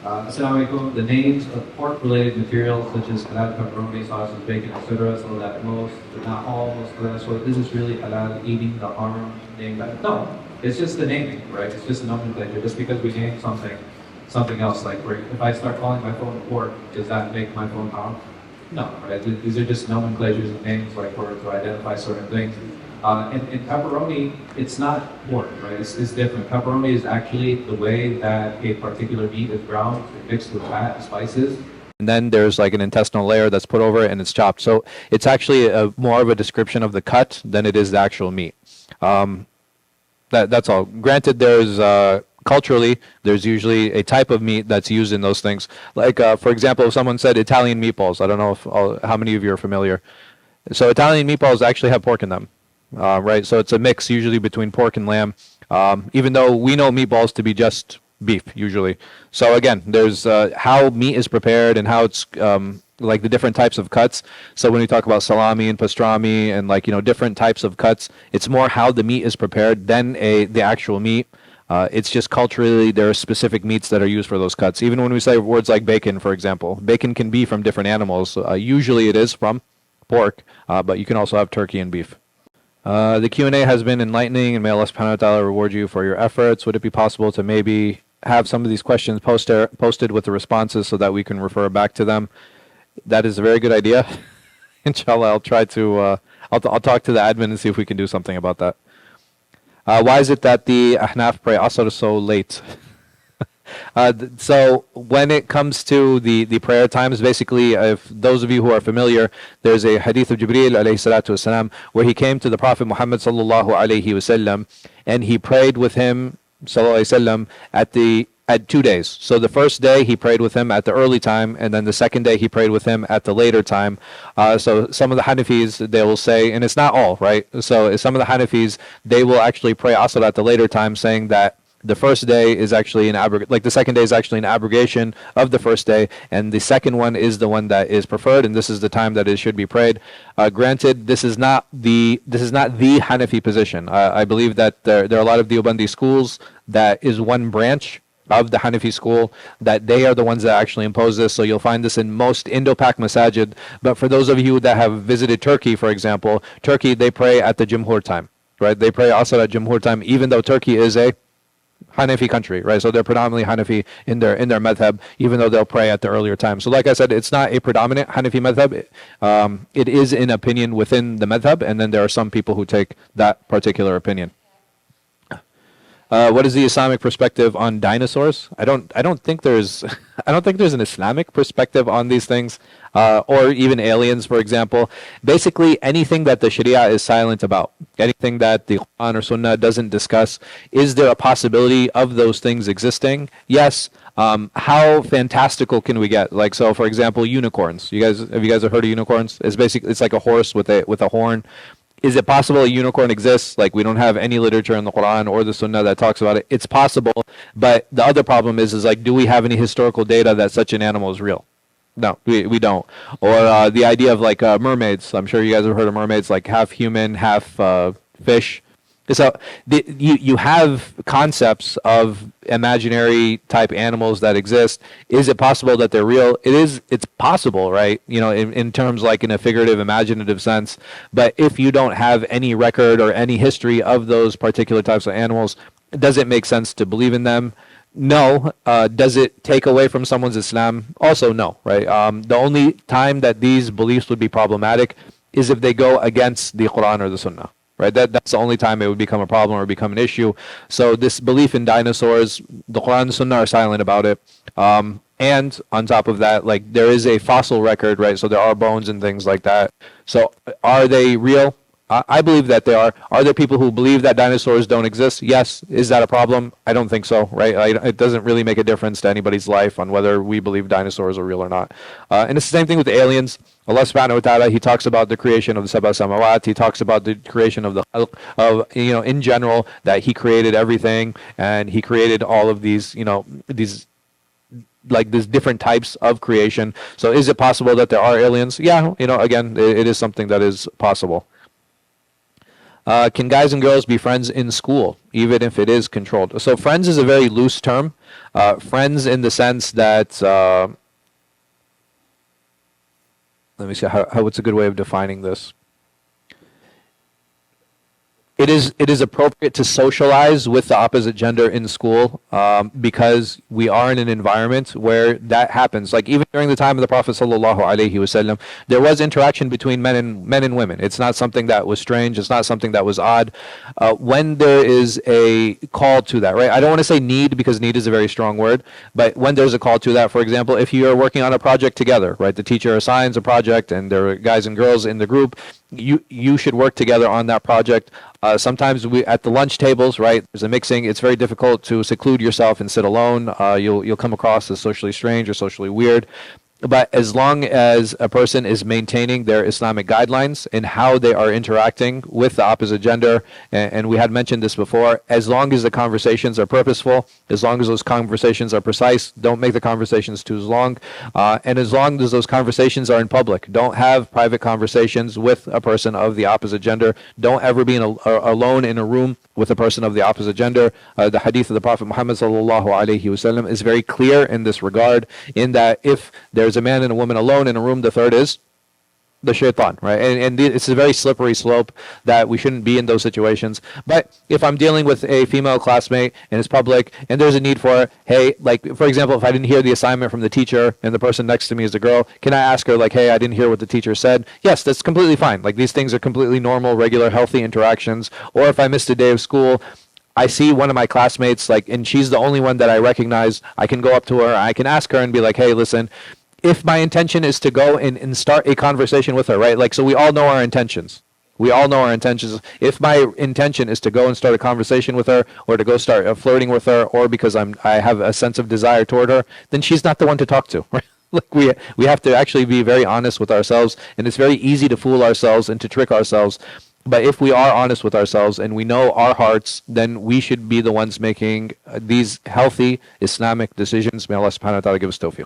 Assalamu alaikum. The names of pork-related materials such as halal pepperoni, sausage, bacon, etc. So that most, but not all, most of that. So is this really halal eating the harm name that? No, it's just the naming, right? It's just a nomenclature. Just because we name something else, like if I start calling my phone pork, does that make my phone haram? No, right? These are just nomenclatures of names, like to identify certain things. And pepperoni, it's not pork, right? It's different. Pepperoni is actually the way that a particular meat is ground, mixed with fat, spices. And then there's like an intestinal layer that's put over it and it's chopped. So it's actually more of a description of the cut than it is the actual meat. That's all. Granted, there's culturally, there's usually a type of meat that's used in those things. Like, for example, if someone said Italian meatballs, I don't know if how many of you are familiar. So Italian meatballs actually have pork in them. Right, so it's a mix usually between pork and lamb, even though we know meatballs to be just beef usually. So again, there's how meat is prepared and how it's like the different types of cuts. So when we talk about salami and pastrami and like different types of cuts, it's more how the meat is prepared than the actual meat. It's just culturally there are specific meats that are used for those cuts. Even when we say words like bacon, for example, bacon can be from different animals. Usually it is from pork, but you can also have turkey and beef. The Q&A has been enlightening, and may Allah subhanahu wa ta'ala reward you for your efforts. Would it be possible to maybe have some of these questions posted with the responses so that we can refer back to them? That is a very good idea. Inshallah, I'll try to, I'll talk to the admin and see if we can do something about that. Why is it that the Ahnaf pray Asr so late? So when it comes to the prayer times, basically, if those of you who are familiar, there's a hadith of Jibreel alayhi salatu wasalam, where he came to the Prophet Muhammad sallallahu alayhi wasallam, and he prayed with him sallallahu alayhi wasallam at 2 days. So the first day he prayed with him at the early time, and then the second day he prayed with him at the later time. So some of the Hanafis, they will say, and it's not all, right? So some of the Hanafis, they will actually pray Asr at the later time, saying that the first day is actually the second day is actually an abrogation of the first day, and the second one is the one that is preferred, and this is the time that it should be prayed. Granted, this is not the Hanafi position. I believe that there are a lot of Deobandi schools that is one branch of the Hanafi school, that they are the ones that actually impose this. So you'll find this in most Indo-Pak masajid. But for those of you that have visited Turkey, for example, Turkey, they pray at the Jumhur time, right? They pray Asr at Jumhur time, even though Turkey is a Hanafi country, right? So they're predominantly Hanafi in their madhab, even though they'll pray at the earlier time. So like I said, it's not a predominant Hanafi madhab. It is an opinion within the madhab, and then there are some people who take that particular opinion. What is the Islamic perspective on dinosaurs? I don't think there's an Islamic perspective on these things, or even aliens, for example. Basically, anything that the Sharia is silent about, anything that the Quran or Sunnah doesn't discuss, is there a possibility of those things existing? Yes. How fantastical can we get? Like, so for example, unicorns. Have you guys heard of unicorns? It's like a horse with a horn. Is it possible a unicorn exists? Like, we don't have any literature in the Quran or the Sunnah that talks about it. It's possible, but the other problem is like, do we have any historical data that such an animal is real? No, we don't. Or the idea of like mermaids. I'm sure you guys have heard of mermaids, like half human, half fish. So you have concepts of imaginary type animals that exist. Is it possible that they're real? It's possible, right? In terms like in a figurative, imaginative sense. But if you don't have any record or any history of those particular types of animals, does it make sense to believe in them? No. Does it take away from someone's Islam? Also no, right? The only time that these beliefs would be problematic is if they go against the Quran or the Sunnah. Right, that's the only time it would become a problem or become an issue. So this belief in dinosaurs, the Quran and Sunnah are silent about it. And on top of that, like, there is a fossil record, right? So there are bones and things like that. So are they real? I believe that they are. Are there people who believe that dinosaurs don't exist? Yes. Is that a problem? I don't think so, right? It doesn't really make a difference to anybody's life on whether we believe dinosaurs are real or not. And it's the same thing with aliens. Allah subhanahu wa ta'ala, He talks about the creation of the Sab'a Samawat. He talks about the creation of the khalq, in general, that He created everything, and He created all of these, these different types of creation. So is it possible that there are aliens? Yeah, again, it is something that is possible. Can guys and girls be friends in school, even if it is controlled? So friends is a very loose term. Friends in the sense that, let me see, what's a good way of defining this? It is appropriate to socialize with the opposite gender in school, because we are in an environment where that happens. Like even during the time of the Prophet sallallahu alaihi wasallam, there was interaction between men and women. It's not something that was strange. It's not something that was odd. When there is a call to that, right? I don't want to say need, because need is a very strong word, but when there's a call to that, for example, if you are working on a project together, right? The teacher assigns a project, and there are guys and girls in the group. You should work together on that project. Sometimes we at the lunch tables, right? There's a mixing. It's very difficult to seclude yourself and sit alone. You'll come across as socially strange or socially weird. But as long as a person is maintaining their Islamic guidelines in how they are interacting with the opposite gender, and we had mentioned this before, as long as the conversations are purposeful, as long as those conversations are precise, don't make the conversations too long, and as long as those conversations are in public, don't have private conversations with a person of the opposite gender. Don't ever be alone in a room with a person of the opposite gender. The hadith of the Prophet Muhammad sallallahu alaihi wasallam is very clear in this regard, in that if there's a man and a woman alone in a room, the third is the shaitan, right? And it's a very slippery slope that we shouldn't be in those situations. But if I'm dealing with a female classmate and it's public and there's a need for, hey, like for example, if I didn't hear the assignment from the teacher and the person next to me is a girl, can I ask her like, hey, I didn't hear what the teacher said? Yes, that's completely fine. Like these things are completely normal, regular, healthy interactions. Or if I missed a day of school, I see one of my classmates, like, and she's the only one that I recognize, I can go up to her, I can ask her and be like, hey, listen, if my intention is to go and start a conversation with her, right? Like, so we all know our intentions. We all know our intentions. If my intention is to go and start a conversation with her, or to go start flirting with her, or because I have a sense of desire toward her, then she's not the one to talk to, right? Like we have to actually be very honest with ourselves, and it's very easy to fool ourselves and to trick ourselves. But if we are honest with ourselves and we know our hearts, then we should be the ones making these healthy Islamic decisions. May Allah subhanahu wa ta'ala give us tawfiq.